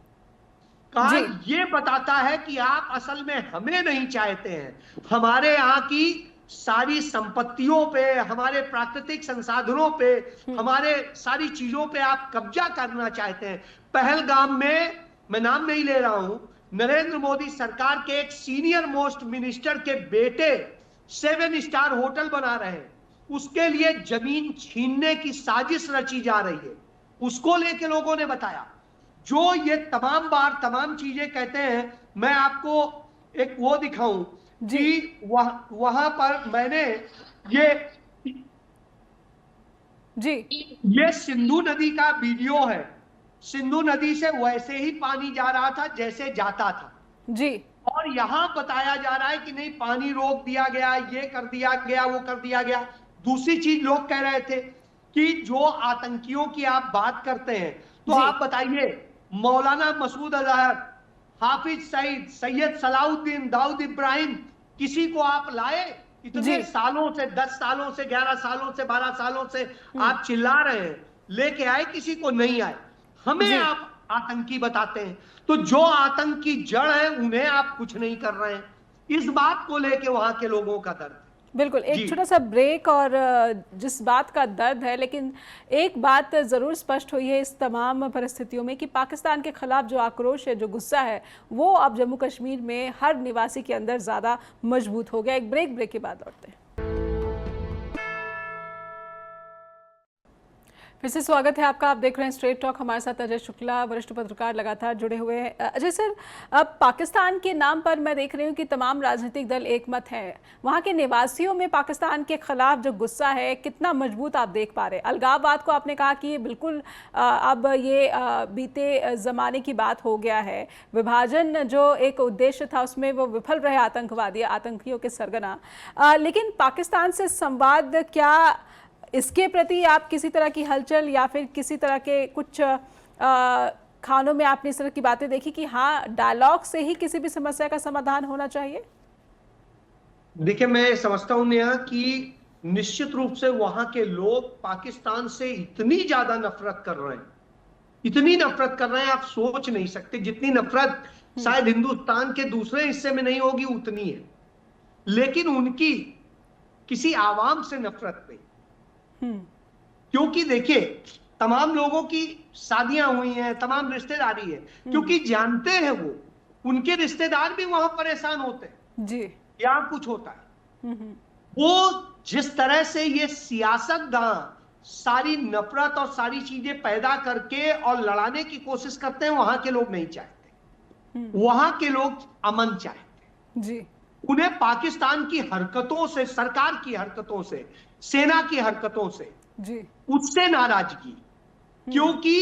कहा ये बताता है कि आप असल में हमें नहीं चाहते हैं, हमारे यहाँ की सारी संपत्तियों पे, हमारे प्राकृतिक संसाधनों पे, हमारे सारी चीजों पे आप कब्जा करना चाहते हैं। पहलगाम में, मैं नाम नहीं ले रहा हूं, नरेंद्र मोदी सरकार के एक सीनियर मोस्ट मिनिस्टर के बेटे 7 स्टार होटल बना रहे हैं, उसके लिए जमीन छीनने की साजिश रची जा रही है, उसको लेके लोगों ने बताया। जो ये तमाम बार तमाम चीजें कहते हैं, मैं आपको एक वो दिखाऊं कि वहां पर मैंने ये सिंधु नदी का वीडियो है। सिंधु नदी से वैसे ही पानी जा रहा था जैसे जाता था जी, और यहां बताया जा रहा है कि नहीं, पानी रोक दिया गया, ये कर दिया गया, वो कर दिया गया। दूसरी चीज लोग कह रहे थे कि जो आतंकियों की आप बात करते हैं, तो आप बताइए, मौलाना मसूद अजहर, हाफिज सईद, सैयद सलाउद्दीन, दाऊद इब्राहिम, किसी को आप लाए? इतने सालों से, 10 सालों से, 11 सालों से, 12 सालों से आप चिल्ला रहे हैं, लेके आए? किसी को नहीं आए। हमें आप आतंकी बताते हैं, तो जो आतंक की जड़ है उन्हें आप कुछ नहीं कर रहे हैं। इस बात को लेके वहां के लोगों का दर्द। बिल्कुल, एक छोटा सा ब्रेक, और जिस बात का दर्द है, लेकिन एक बात ज़रूर स्पष्ट हुई है इस तमाम परिस्थितियों में कि पाकिस्तान के खिलाफ जो आक्रोश है, जो गुस्सा है, वो अब जम्मू कश्मीर में हर निवासी के अंदर ज़्यादा मजबूत हो गया। एक ब्रेक के बाद लौटते हैं। फिर से स्वागत है आपका। आप देख रहे हैं स्ट्रेट टॉक। हमारे साथ अजय शुक्ला, वरिष्ठ पत्रकार, लगातार जुड़े हुए हैं। अजय सर, अब पाकिस्तान के नाम पर मैं देख रही हूँ कि तमाम राजनीतिक दल एक मत हैं। वहाँ के निवासियों में पाकिस्तान के खिलाफ जो गुस्सा है कितना मजबूत आप देख पा रहे हैं? अलगाववाद को आपने कहा कि बिल्कुल अब ये बीते ज़माने की बात हो गया है। विभाजन जो एक उद्देश्य था उसमें वो विफल रहे आतंकवादी, आतंकियों के सरगना। लेकिन पाकिस्तान से संवाद, क्या इसके प्रति आप किसी तरह की हलचल या फिर किसी तरह के कुछ खानों में आपने इस तरह की बातें देखी कि हाँ, डायलॉग से ही किसी भी समस्या का समाधान होना चाहिए? देखिए, मैं समझता हूं नेहा कि निश्चित रूप से वहां के लोग पाकिस्तान से इतनी ज्यादा नफरत कर रहे हैं, इतनी नफरत कर रहे हैं, आप सोच नहीं सकते। जितनी नफरत शायद हिंदुस्तान के दूसरे हिस्से में नहीं होगी, उतनी है। लेकिन उनकी किसी आवाम से नफरत नहीं, क्योंकि देखिए, तमाम लोगों की शादियां हुई हैं, तमाम रिश्तेदारी है, क्योंकि जानते हैं वो उनके रिश्तेदार भी वहां परेशान होते हैं जी, या कुछ होता है। वो जिस तरह से ये सियासतदान सारी नफरत और सारी चीजें पैदा करके और लड़ाने की कोशिश करते हैं, वहां के लोग नहीं चाहते। वहां के लोग अमन चाहते जी। उन्हें पाकिस्तान की हरकतों से, सरकार की हरकतों से, सेना की हरकतों से जी, उससे नाराजगी, क्योंकि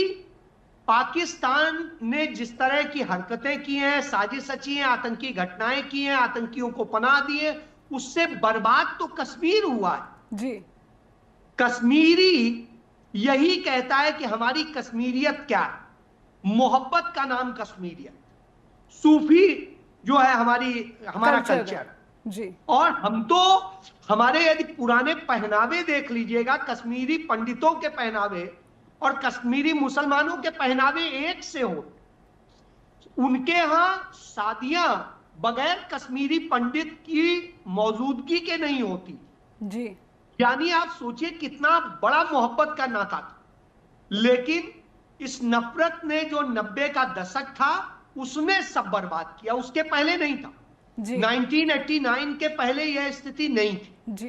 पाकिस्तान ने जिस तरह की हरकतें की हैं, साजिश रची हैं, आतंकी घटनाएं की हैं, आतंकियों को पनाह दी है, उससे बर्बाद तो कश्मीर हुआ है जी। कश्मीरी यही कहता है कि हमारी कश्मीरियत क्या है, मोहब्बत का नाम कश्मीरियत, सूफी जो है हमारा कल्चर जी। और हम तो, हमारे यदि पुराने पहनावे देख लीजिएगा, कश्मीरी पंडितों के पहनावे और कश्मीरी मुसलमानों के पहनावे एक से हो। उनके यहां शादियां बगैर कश्मीरी पंडित की मौजूदगी के नहीं होती जी। यानी आप सोचिए कितना बड़ा मोहब्बत का नाता था। लेकिन इस नफरत ने जो 90 का दशक था उसने सब बर्बाद किया, उसके पहले नहीं था जी। 1989 के पहले यह स्थिति नहीं थी जी।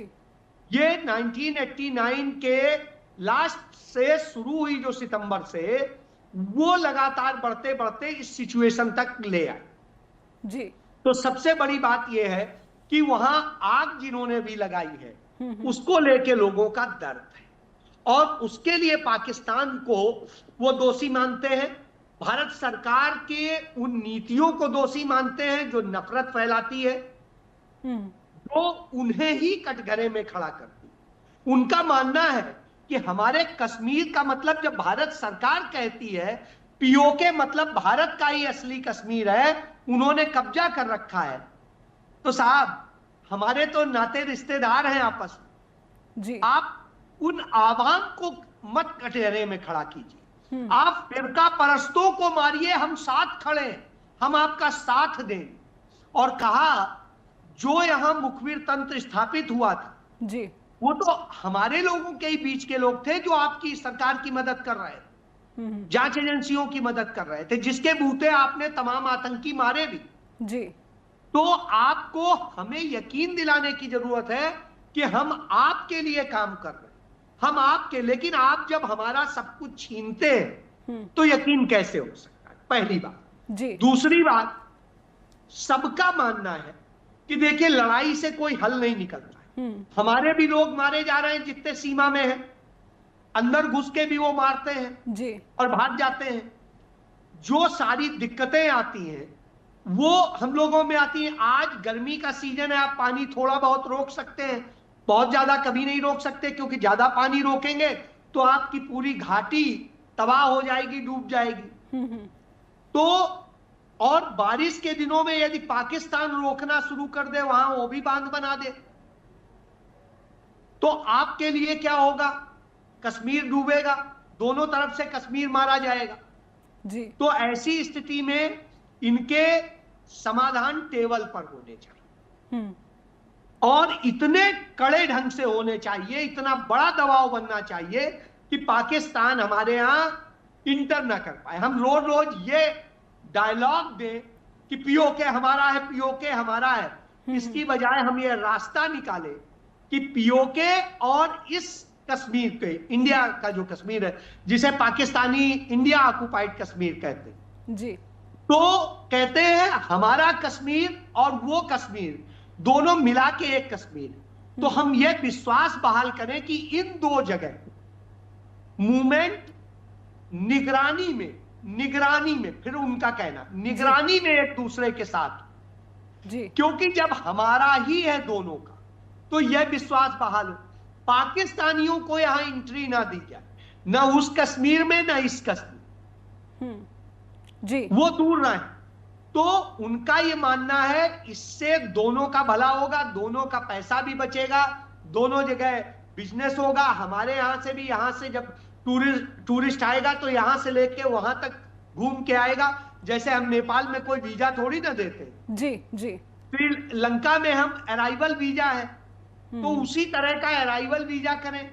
ये 1989 के लास्ट से शुरू हुई, जो सितंबर से, वो लगातार बढ़ते बढ़ते इस सिचुएशन तक ले आए जी। तो सबसे बड़ी बात यह है कि वहां आग जिन्होंने भी लगाई है उसको लेके लोगों का दर्द है, और उसके लिए पाकिस्तान को वो दोषी मानते हैं, भारत सरकार के उन नीतियों को दोषी मानते हैं जो नफरत फैलाती है, जो उन्हें ही कटघरे में खड़ा करती है। उनका मानना है कि हमारे कश्मीर का मतलब, जब भारत सरकार कहती है पीओके मतलब भारत का ही असली कश्मीर है, उन्होंने कब्जा कर रखा है, तो साहब हमारे तो नाते रिश्तेदार हैं आपस में जी। आप उन आवाम को मत कटघरे में खड़ा कीजिए, आप फिरका परस्तों को मारिए, हम साथ खड़े हैं, हम आपका साथ दें। और कहा जो यहां मुखबिर तंत्र स्थापित हुआ था जी, वो तो हमारे लोगों के ही बीच के लोग थे जो आपकी सरकार की मदद कर रहे थे, जांच एजेंसियों की मदद कर रहे थे, जिसके बूते आपने तमाम आतंकी मारे भी। जी, तो आपको हमें यकीन दिलाने की जरूरत है कि हम आपके लिए काम कर रहे हैं, हम आपके, लेकिन आप जब हमारा सब कुछ छीनते हैं तो यकीन कैसे हो सकता है, पहली बात। जी, दूसरी बात, सबका मानना है कि देखिए लड़ाई से कोई हल नहीं निकलता है, हमारे भी लोग मारे जा रहे हैं जितने सीमा में हैं, अंदर घुस के भी वो मारते हैं जी, और भाग जाते हैं। जो सारी दिक्कतें आती हैं वो हम लोगों में आती हैं। आज गर्मी का सीजन है, आप पानी थोड़ा बहुत रोक सकते हैं, बहुत ज्यादा कभी नहीं रोक सकते, क्योंकि ज्यादा पानी रोकेंगे तो आपकी पूरी घाटी तबाह हो जाएगी, डूब जाएगी। तो और बारिश के दिनों में यदि पाकिस्तान रोकना शुरू कर दे, वहां वो भी बांध बना दे, तो आपके लिए क्या होगा? कश्मीर डूबेगा, दोनों तरफ से कश्मीर मारा जाएगा। जी, तो ऐसी स्थिति में इनके समाधान टेबल पर होने चाहिए और इतने कड़े ढंग से होने चाहिए, इतना बड़ा दबाव बनना चाहिए कि पाकिस्तान हमारे यहां इंटर ना कर पाए। हम रोज रोज ये डायलॉग दें कि पीओके हमारा है, पीओके हमारा है, इसकी बजाय हम ये रास्ता निकाले कि पीओके और इस कश्मीर के, इंडिया का जो कश्मीर है जिसे पाकिस्तानी इंडिया ऑक्युपाइड कश्मीर कहते हैं, जी, तो कहते हैं हमारा कश्मीर और वो कश्मीर दोनों मिला के एक कश्मीर। तो हम ये विश्वास बहाल करें कि इन दो जगह मूवमेंट निगरानी में, फिर उनका कहना निगरानी में एक दूसरे के साथ, जी, क्योंकि जब हमारा ही है दोनों का तो यह विश्वास बहाल हो, पाकिस्तानियों को यहां एंट्री ना दी जाए, ना उस कश्मीर में ना इस कश्मीर, जी, वो दूर रहे। तो उनका ये मानना है इससे दोनों का भला होगा, दोनों का पैसा भी बचेगा, दोनों जगह बिजनेस होगा। हमारे यहां से भी, यहां से जब टूरिस्ट आएगा तो यहां से लेके वहां तक घूम के आएगा। जैसे हम नेपाल में कोई वीजा थोड़ी ना देते, जी, जी, श्रीलंका में हम अराइवल वीजा है, तो उसी तरह का अराइवल वीजा करें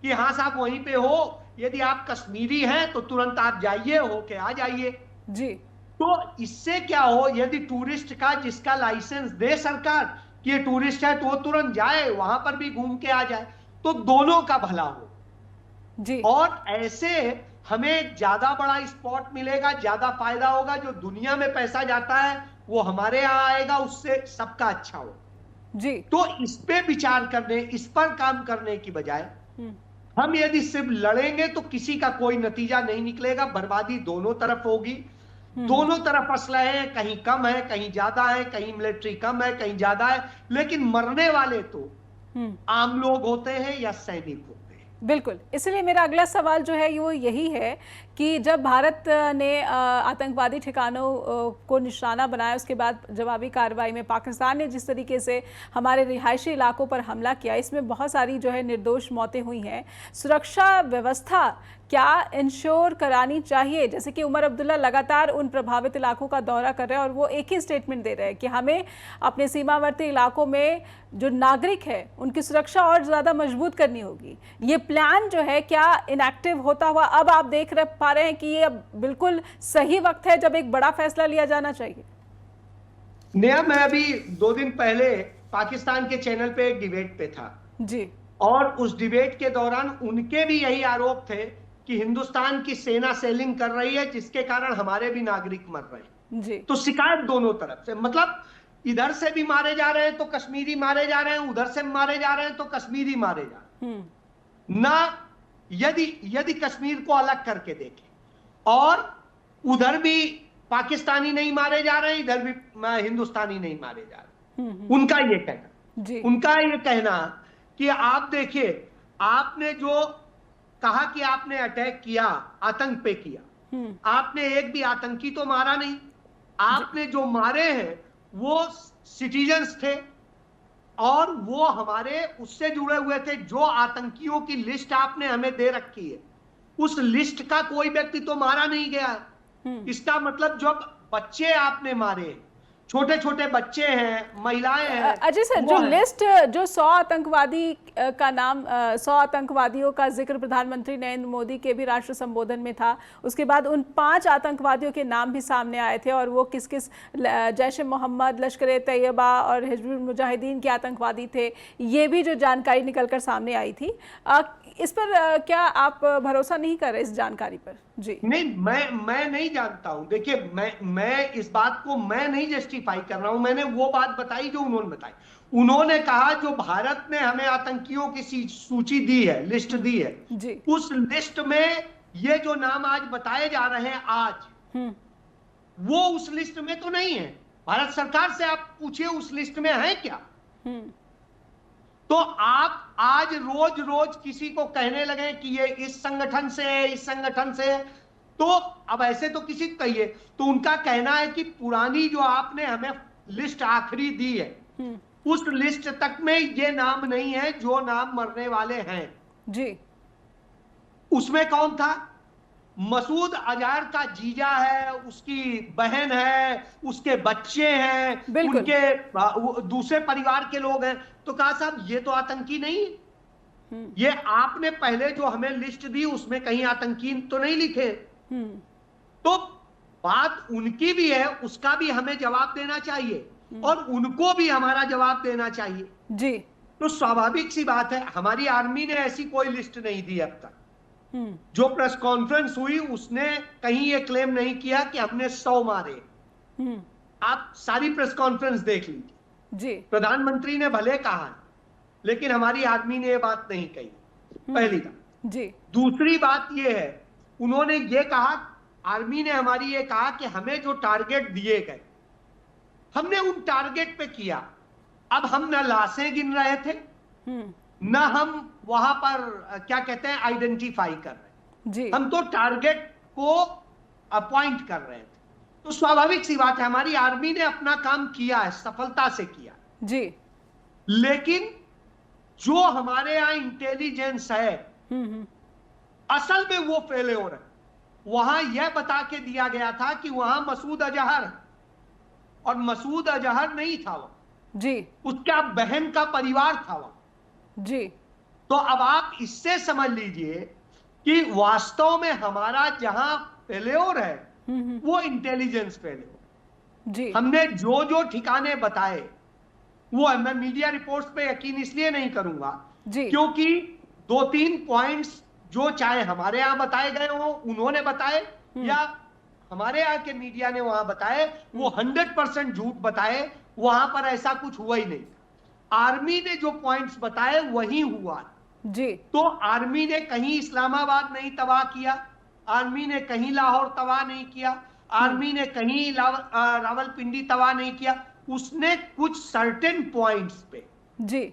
कि हाँ साहब वहीं पे हो, यदि आप कश्मीरी हैं तो तुरंत आप जाइए, होके आ जाइए। जी, तो इससे क्या हो, यदि टूरिस्ट का जिसका लाइसेंस दे सरकार कि ये टूरिस्ट है तो वो तुरंत जाए, वहां पर भी घूम के आ जाए, तो दोनों का भला हो। जी, और ऐसे हमें ज्यादा बड़ा स्पॉट मिलेगा, ज्यादा फायदा होगा। जो दुनिया में पैसा जाता है वो हमारे यहां आएगा, उससे सबका अच्छा हो। जी, तो इस पे विचार करने, इस पर काम करने की बजाय हम यदि सिर्फ लड़ेंगे तो किसी का कोई नतीजा नहीं निकलेगा, बर्बादी दोनों तरफ होगी। दोनों तरफ असलहे हैं, कहीं कम है, कहीं ज्यादा है, कहीं मिलिट्री कम है, कहीं ज्यादा है, लेकिन मरने वाले तो आम लोग होते हैं या सैनिक होते हैं। बिल्कुल। इसलिए मेरा अगला सवाल जो है वो यही है कि जब भारत ने आतंकवादी ठिकानों को निशाना बनाया, उसके बाद जवाबी कार्रवाई में पाकिस्तान ने जिस तरीके से हमारे रिहायशी इलाकों पर हमला किया, इसमें बहुत सारी जो है निर्दोष मौतें हुई हैं। सुरक्षा व्यवस्था क्या इंश्योर करानी चाहिए? जैसे कि उमर अब्दुल्ला लगातार उन प्रभावित इलाकों का दौरा कर रहे हैं और वो एक ही स्टेटमेंट दे रहे हैं कि हमें अपने सीमावर्ती इलाकों में जो नागरिक है उनकी सुरक्षा और ज़्यादा मजबूत करनी होगी। ये प्लान जो है क्या इनएक्टिव होता हुआ अब आप देख पा रहे हैं कि ये अब बिल्कुल सही वक्त है जब एक बड़ा फैसला लिया जाना चाहिए? नेहा, मैं अभी 2 दिन पहले पाकिस्तान के चैनल पे एक डिबेट पे था जी, और उस डिबेट के दौरान उनके भी यही आरोप थे कि हिंदुस्तान की सेना सेलिंग कर रही है जिसके कारण हमारे भी नागरिक मर रहे हैं। जी, तो शिकायत दोनों तरफ से, मतलब इधर से भी मारे जा रहे हैं तो कश्मीरी मारे जा रहे हैं, उधर से मारे जा रहे हैं तो कश्मीरी मारे जा रहे हैं ना। यदि कश्मीर को अलग करके देखें और उधर भी पाकिस्तानी नहीं मारे जा रहे हैं, इधर भी हिंदुस्तानी नहीं मारे जा रहे, उनका ये कहना, उनका ये कहना कि आप देखिए, आपने जो कहा कि आपने अटैक किया, आतंक पे किया, आपने एक भी आतंकी तो मारा नहीं, आपने जो मारे हैं वो सिटीजन्स थे, और वो हमारे उससे जुड़े हुए थे। जो आतंकियों की लिस्ट आपने हमें दे रखी है, उस लिस्ट का कोई व्यक्ति तो मारा नहीं गया। इसका मतलब जो बच्चे आपने मारे, छोटे छोटे बच्चे हैं, महिलाएं हैं। अजय सर, जो लिस्ट, जो 100 आतंकवादी का नाम, 100 आतंकवादियों का जिक्र प्रधानमंत्री नरेंद्र मोदी के भी राष्ट्र संबोधन में था, उसके बाद उन 5 आतंकवादियों के नाम भी सामने आए थे और वो किस किस, जैश ए मोहम्मद, लश्कर ए तैयबा और हिजबुल मुजाहिदीन के आतंकवादी थे, ये भी जो जानकारी निकलकर सामने आई थी, इस पर क्या आप भरोसा नहीं कर रहे इस जानकारी पर? जी नहीं, मैं नहीं जानता हूं। देखिए, मैं इस बात को मैं नहीं जस्टिफाई कर रहा हूं। मैंने वो बात बताई जो उन्होंने बताई। उन्होंने कहा जो भारत ने हमें आतंकियों की सूची दी है, लिस्ट दी है, उस लिस्ट में ये जो नाम आज बताए जा रहे हैं आज, वो उस लिस्ट में तो नहीं है। भारत सरकार से आप पूछिए उस लिस्ट में है क्या। तो आप आज रोज रोज किसी को कहने लगे कि ये इस संगठन से है, इस संगठन से है, तो अब ऐसे तो किसी को कहिए। तो उनका कहना है कि पुरानी जो आपने हमें लिस्ट आखिरी दी है, उस लिस्ट तक में ये नाम नहीं है जो नाम मरने वाले हैं जी। उसमें कौन था? मसूद अजहर का जीजा है, उसकी बहन है, उसके बच्चे हैं, उनके दूसरे परिवार के लोग हैं। तो कहा साहब ये तो आतंकी नहीं, ये आपने पहले जो हमें लिस्ट दी उसमें कहीं आतंकी तो नहीं लिखे। तो बात उनकी भी है, उसका भी हमें जवाब देना चाहिए और उनको भी हमारा जवाब देना चाहिए जी। तो स्वाभाविक सी बात है, हमारी आर्मी ने ऐसी कोई लिस्ट नहीं दी अब तक। जो प्रेस कॉन्फ्रेंस हुई उसने कहीं ये क्लेम नहीं किया कि हमने 100 मारे। आप सारी प्रेस कॉन्फ्रेंस देख लीजिए जी। प्रधानमंत्री ने भले कहा, लेकिन हमारी आर्मी ने ये बात नहीं कही, पहली बात जी। दूसरी बात ये है, उन्होंने ये कहा, आर्मी ने हमारी ये कहा कि हमें जो टारगेट दिए गए हमने उन टारगेट पे किया। अब हम न लाशें गिन रहे थे, न हम वहां पर क्या कहते हैं आइडेंटिफाई कर रहे जी। हम तो टारगेट को अपॉइंट कर रहे थे। तो स्वाभाविक सी बात है, हमारी आर्मी ने अपना काम किया है, सफलता से किया जी। लेकिन जो हमारे यहां इंटेलिजेंस है असल में वो फेल्योर है। वहां यह बता के दिया गया था कि वहां मसूद अजहर, और मसूद अजहर नहीं था वहां जी, उसका बहन का परिवार था वहां जी। तो अब आप इससे समझ लीजिए कि वास्तव में हमारा जहां फेल्योर है वो इंटेलिजेंस फेल्योर जी। हमने जो जो ठिकाने बताए वो, मैं मीडिया रिपोर्ट्स पे यकीन इसलिए नहीं करूंगा जी, क्योंकि 2-3 पॉइंट्स जो चाहे हमारे यहां बताए गए हो, उन्होंने बताए, या हमारे यहाँ के मीडिया ने वहां बताए, वो 100% झूठ बताए। वहां पर ऐसा कुछ हुआ ही नहीं। आर्मी ने जो पॉइंट्स बताए वही हुआ जी। तो आर्मी ने कहीं इस्लामाबाद नहीं तबाह किया, आर्मी ने कहीं लाहौर तबाह नहीं किया, आर्मी ने कहीं रावलपिंडी तबाह नहीं किया। उसने कुछ सर्टेन पॉइंट्स पे जी,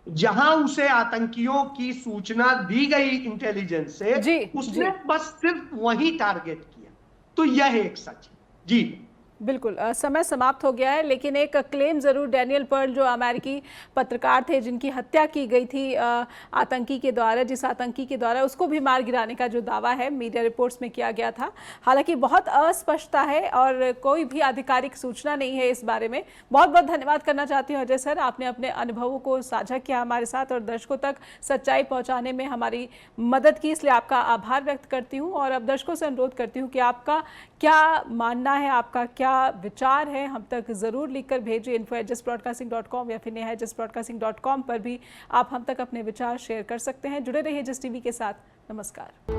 जहां उसे आतंकियों की सूचना दी गई इंटेलिजेंस से जी, उसने जी। बस सिर्फ वही टारगेट किया। तो यह एक सच है जी। बिल्कुल, समय समाप्त हो गया है, लेकिन एक क्लेम ज़रूर डैनियल पर्ल जो अमेरिकी पत्रकार थे जिनकी हत्या की गई थी आतंकी के द्वारा, जिस आतंकी के द्वारा उसको भी मार गिराने का जो दावा है मीडिया रिपोर्ट्स में किया गया था, हालांकि बहुत अस्पष्टता है और कोई भी आधिकारिक सूचना नहीं है इस बारे में। बहुत बहुत धन्यवाद करना चाहती हूँ अजय सर, आपने अपने अनुभवों को साझा किया हमारे साथ और दर्शकों तक सच्चाई पहुँचाने में हमारी मदद की, इसलिए आपका आभार व्यक्त करती हूँ। और अब दर्शकों से अनुरोध करती हूँ कि आपका क्या मानना है, आपका क्या विचार है, हम तक ज़रूर लिखकर भेजिए। info@justbroadcasting.com या फिर neha@justbroadcasting.com पर भी आप हम तक अपने विचार शेयर कर सकते हैं। जुड़े रहिए जस्ट टीवी के साथ। नमस्कार।